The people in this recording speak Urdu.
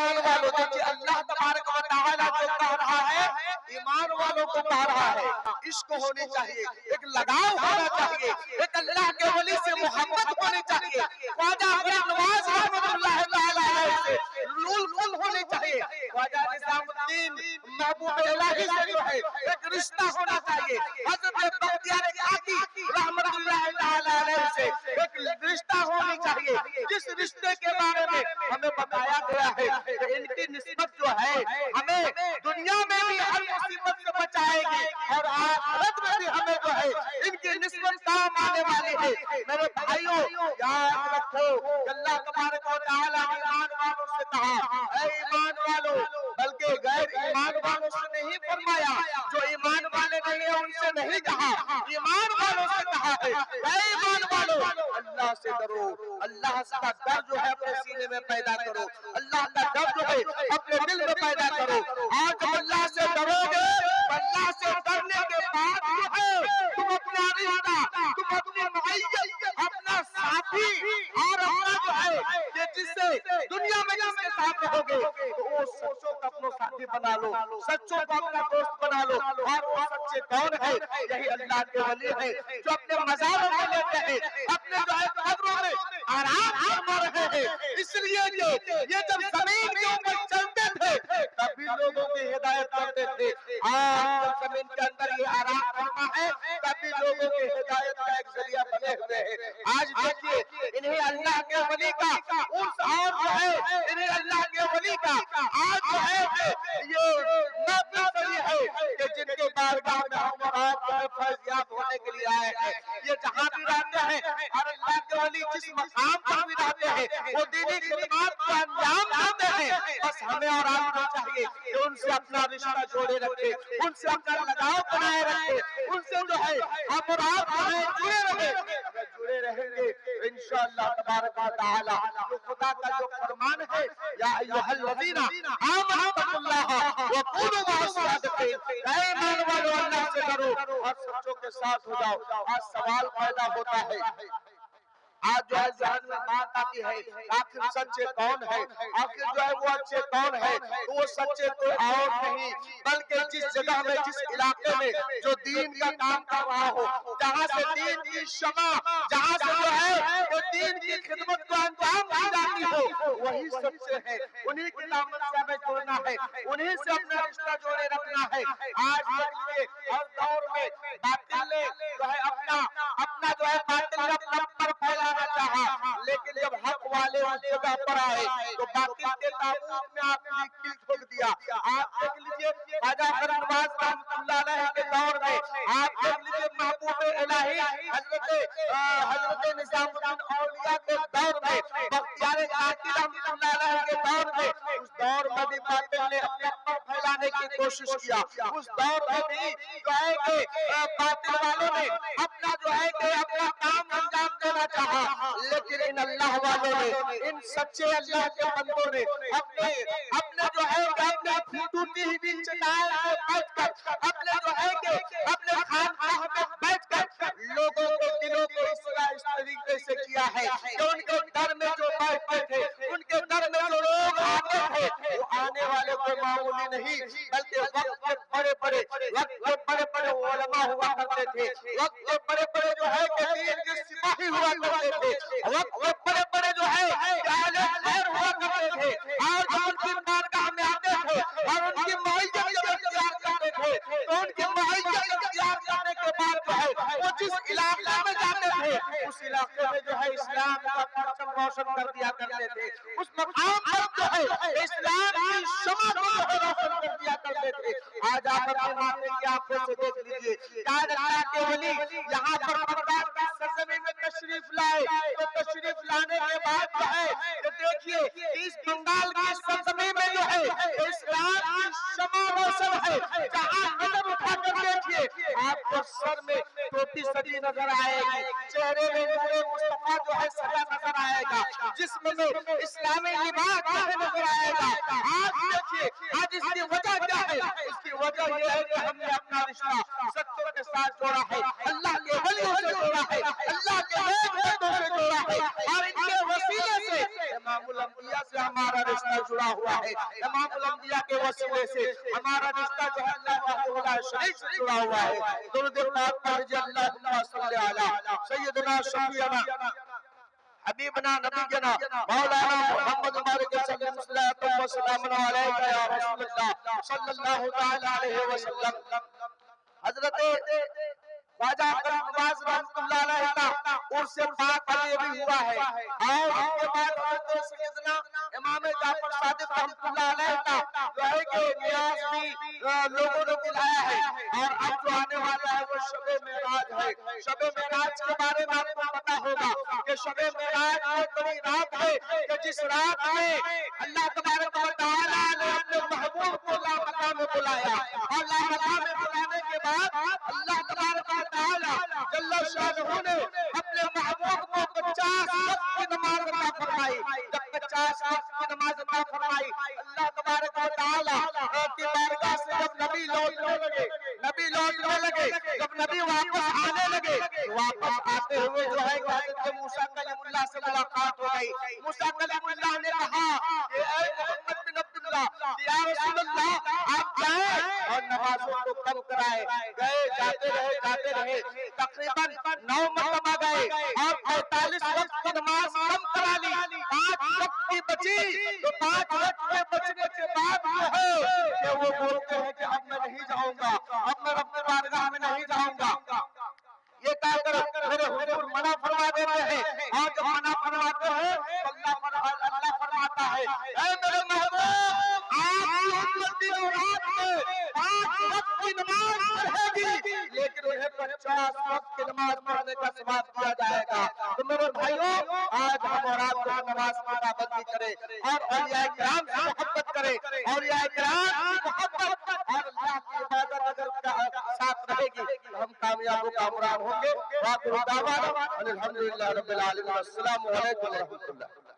ایمان والوں دیکھیے اللہ تبارک و تعالی جو کہہ رہا ہے ایمان والوں کو کہہ رہا ہے عشق ہونی چاہیے ایک لگاؤ ہونا چاہیے ایک اللہ کے ولی سے محبت ہونی چاہیے خواجہ غریب نواز رحمۃ اللہ تعالی علیہ سے رول ہونی چاہیے خواجہ نظام الدین محبوب الہی سے جو ہے ایک رشتہ ہونا چاہیے حضرت بختیار کاکی رحمۃ اللہ تعالی علیہ سے ایک رشتہ ہونی چاہیے جس رشتے کے بارے میں ہمیں بتایا گیا ہے کہ ان کی نسبت جو ہے ہمیں دنیا میں بھی ہر مصیبت سے بچائے گی اور آخرت میں بھی ہمیں جو ہے ان کی نسبت کام آنے والی ہے میرے بھائیوں یاد رکھو اللہ تبارک و تعالی نے ایمان والوں سے کہا اے ایمان والوں بلکہ غیر ایمان والوں سے نہیں فرمایا جو ایمان والے نہیں ہیں ان سے نہیں کہا ایمان والوں سے کہا ہے اے ایمان والوں اللہ سے ڈرو اللہ کا ڈر جو ہے اپنے سینے میں پیدا کرو اللہ کا ڈر جو ہے اپنے دل میں پیدا کرو آج جب اللہ سے ڈرو گے اللہ سے ڈرنے کے بعد جو ہے تم اپنا رشتہ تم اپنی معیت اپنا ساتھی اور اپنا جو ہے کہ جس سے دنیا میں جس کے ساتھ رہو گے تو وہ سچوں کا اپنا ساتھی بنا لو سچوں کو اپنا دوست بنا لو اور وہ سچے کون ہے یہی اللہ کے ولی ہے جو اپنے مزاروں میں لیتے ہیں اپنے جو ہے قبروں میں آرام فرما رہے ہیں اس لیے یہ جب زمین کے اوپر چلتے تھے تبھی لوگوں کی ہدایت کرتے تھے آج جب زمین کے اندر یہ آرام فرما ہے تبھی لوگوں کی ہدایت کا ایک ذریعہ بنے ہوئے ہیں آج دیکھیے انہیں اللہ کے ولی کا اس اور جو ہے انہیں اللہ کے ولی کا آج جو ہے یہ نبی صحیح ہے کہ جن کے بارگاہ میں ہم اور آپ جو ہے فیضیاب ہونے کے لیے آئے ہیں یہ جہاں بھی رہتے ہیں اور اللہ کے ولی جس مقام پر بھی رہتے ہیں وہ دینی خدمات کو انجام دیتے ہیں بس ہمیں اور آپ کو چاہیے کہ ان سے اپنا رشتہ جوڑے رکھے ان سے اپنا لگاؤ بنائے رکھے ان سے جو ہے ہم اور آپ جو ہے جڑے رہیں گے انشاءاللہ تبارک و تعالی جو خدا کا جو فرمان ہے یا ایھا الذین آمنوا اتقوا اللہ وکونوا مع الصادقین اے ایمان والو اللہ سے ڈرو اور سچوں کے ساتھ ہو جاؤ آج سوال پیدا ہوتا ہے آج جو ہے ذہن میں بات آتی ہے آخر سچے کون ہے آخر جو ہے وہ اچھے کون ہے تو وہ سچے کوئی اور نہیں بلکہ جس جگہ میں جس علاقے میں جو دین کا کام کر رہا ہو جہاں سے دین کی شمع جہاں سے جو ہے وہ دین کی خدمت کو انجام دی جاتی ہو وہی سچے ہیں انہی کی دامن سے ہمیں جوڑنا ہے انہی سے اپنا رشتہ جوڑے رکھنا ہے آج دیکھیے ہر دور میں باطل نے جو ہے اپنا جو ہے باطل نے اپنا پر پھیلا چاہا لیکن جب حق والے اس جگہ پر آئے تو باطل کے تابوت میں آپ نے کل ٹھوک دیا آپ دیکھ لیجئے خواجہ غریب نواز رحمۃ اللہ علیہ کے دور میں آپ دیکھ لیجئے محبوب الہی حضرت نظام الدین اولیاء کے دور میں بختیار کاکی رحمۃ اللہ علیہ کے دور میں اس دور میں بھی باطل نے اپنا پر پھیلانے کی کوشش کیا اس دور میں بھی جو ہے کہ باطل والوں نے اپنا جو ہے کہ اپنا کام انجام دینا چاہا لیکن ان اللہ والوں نے ان سچے اللہ کے بندوں نے اپنے جو ہے کہ اپنے ٹوٹی ہوئی چٹائن میں بیٹھ کر اپنے جو ہے کہ اپنے خانقاہ میں بیٹھ کر لوگوں کے دلوں کو اس طریقے سے کیا ہے کہ ان کے در میں جو بیٹھتے تھے ان کے در میں جو لوگ آتے تھے وہ آنے والے کوئی معمولی نہیں بلکہ وقت کے بڑے بڑے علماء ہوا کرتے تھے وقت کے بڑے بڑے جو ہے کہ دین کے سپاہی ہوا کرتے تھے وقت بڑے بڑے جو ہے اہل خیر ہوا کرتے تھے اور جو ان کی بارگاہ میں آتے تھے اور ان کی معیت اختیار کرتے تھے تو ان کی معیت اختیار کرنے کے بعد جو ہے وہ جس علاقے میں جاتے تھے اس علاقے میں جو ہے اسلام کا پرچم روشن کر دیا کرتے تھے اس مقام پر جو ہے اسلام کی شمع کو جو ہے روشن کر دیا کرتے تھے آج آپ اپنے ماتھے کی آنکھوں سے دیکھ لیجئے شاید اللہ کے ولی یہاں پر بغداد کی سرزمین میں تشریف لائے تو تشریف لانے کے بعد جو ہے کہ دیکھیے اس بنگال کی سرزمین میں جو ہے اسلام کی شمع روشن ہے جہاں نظر اٹھا کر دیکھیے آپ کو سر میں ٹوپی سجی نظر آئے گی چہرے میں نور مصطفیٰ جو ہے سجا نظر آئے گا جسم میں اسلامی لباس جو ہے نظر آئے گا آج دیکھیے آج اس کی وجہ کیا ہے اس کی وجہ یہ ہے کہ ہم نے اپنا رشتہ سچوں کے ساتھ جوڑا ہے اللہ کے ولیوں سے جوڑا ہے اللہ کے نیک بندوں سے جوڑا ہے اور ان کے وسیلے سے امام الانبیاء سے ہمارا رشتہ جڑا ہوا ہے، تمام الانبیاء کے وسیلے سے ہمارا رشتہ جو ہے اللہ وحدہ لا شریک سے جڑا ہوا ہے۔ درود پاک پڑھیے اللہم صلی علی سیدنا شفیعنا حبیبنا نبینا مولانا محمد مبارک صلی اللہ علیہ وسلم علیہ یا رسول اللہ صلی اللہ تعالی علیہ وسلم۔ حضرت خواجہ غریب نواز رحمۃ اللہ علیہ کا عرس پاک علی بھی ہوا ہے، اور اس کے بعد حضرت سیدنا امام جعفر صادق رحمۃ اللہ علیہ کا جو ہے کہ نیاز بھی لوگوں نے بلایا ہے، اور اب جو آنے والا ہے وہ شب معراج ہے۔ شب معراج کے بارے میں آپ کو پتا ہوگا کہ شب معراج ایک بڑی رات ہے کہ جس رات میں اللہ تبارک و تعالیٰ نے اپنے محبوب کو لا مقام میں بلایا، اور لا مقام میں بلانے کے بعد اللہ تبارک و تعالیٰ جل شانہ نے اپنے محبوب کو 50 وقت کی نماز عطا فرمائی۔ جب 50 وقت کی نماز عطا فرمائی، اللہ تبارک و تعالیٰ کی بارگاہ سے جب نبی لوٹنے لگے، جب نبی واپس آنے لگے، واپس آتے ہوئے جو ہے کہ حضرت موسیٰ کلیم اللہ سے ملاقات ہو گئی۔ موسیٰ کلیم اللہ نے کہا کہ اے محمد بن عبداللہ، یا رسول اللہ آپ جائیں اور نمازوں کو کم کرائے۔ گئے، جاتے رہے، تقریباً 9 مرتبہ گئے اور 45 وقت کی نماز کم کرا لی، 5 وقت کی بچی، تو 5 وقت کے بچنے کے بعد جو ہے کہ وہ بولتے ہیں کہ اب میں نہیں جاؤں گا، اب میں رب بارگاہ میں نہیں جاؤں گا۔ یہ کہہ کر میرے حضور منع فرما دیتے ہیں، اور جب منع فرماتے ہیں تو اللہ فرماتا ہے اے میرے محبوب آپ کی امت دن و رات میں 5 وقت کی نماز پڑھے گی، لیکن انہیں 50 وقت کی نماز پڑھنے کا ثواب دیا جائے گا۔ تو میرے بھائیوں، آج ہم اور آپ کو نماز کی پابندی کریں، اور اولیاء کرام سے محبت کریں، اولیاء کرام کی محبت اور اللہ کی عبادت اگر ساتھ رہے گی تو ہم کامیاب و کامران ہوں گے۔ وآخر دعوانا الحمدللہ رب العالمین، السلام علیکم ورحمۃ اللہ۔